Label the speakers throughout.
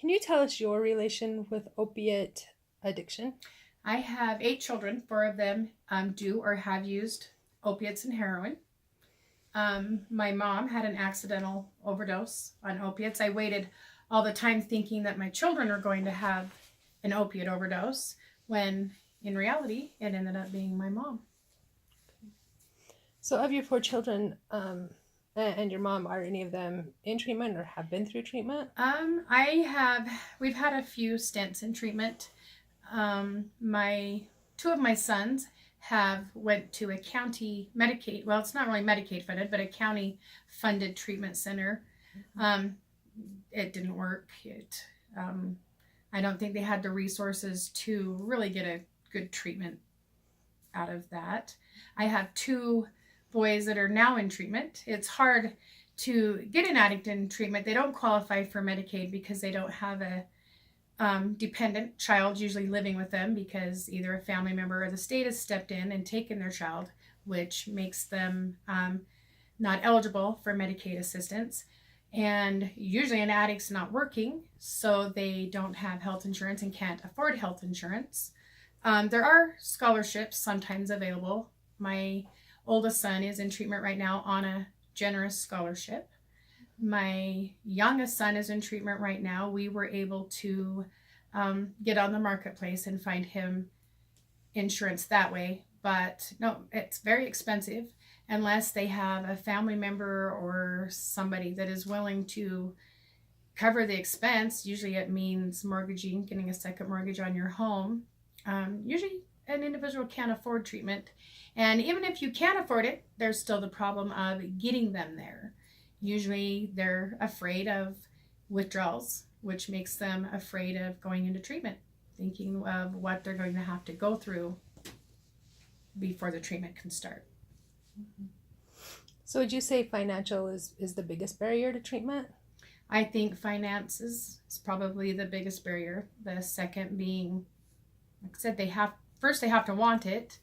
Speaker 1: Can you tell us your relation with opiate addiction?
Speaker 2: I have 8 children. 4 of them do or have used opiates and heroin. My mom had an accidental overdose on opiates. I waited all the time thinking that my children were going to have an opiate overdose when in reality it ended up being my mom.
Speaker 1: So, of your four children and your mom, are any of them in treatment or have been through
Speaker 2: I have, we've had a few stints in treatment. My two of my sons have went to a county Medicaid, well, it's not really Medicaid funded, but a county funded treatment center. Um, it didn't work. I don't think they had the resources to really get a good treatment out of that. I have 2 boys that are now in treatment. It's hard to get an addict in treatment. They don't qualify for Medicaid because they don't have a dependent child usually living with them, because either a family member or the state has stepped in and taken their child, which makes them not eligible for Medicaid assistance. And usually an addict's not working, so they don't have health insurance and can't afford health insurance. There are scholarships sometimes available. My oldest son is in treatment right now on a generous scholarship. My youngest son is in treatment right now. We were able to get on the marketplace and find him insurance that way. But no, it's very expensive unless they have a family member or somebody that is willing to cover the expense. Usually it means mortgaging, getting a second mortgage on your home. Usually an individual can't afford treatment. And even if you can afford it, there's still the problem of getting them there. Usually they're afraid of withdrawals, which makes them afraid of going into treatment, thinking of what they're going to have to go through before the treatment can start.
Speaker 1: So, would you say financial is the biggest barrier to treatment?
Speaker 2: I think finances is probably the biggest barrier. The second being, like I said, they have to want it,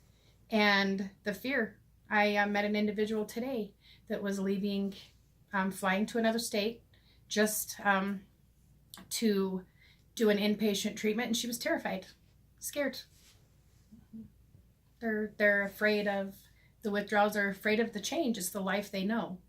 Speaker 2: and the fear. I met an individual today that was leaving, flying to another state just to do an inpatient treatment, and she was terrified, scared. They're afraid of the withdrawals. They're afraid of the change. It's the life they know.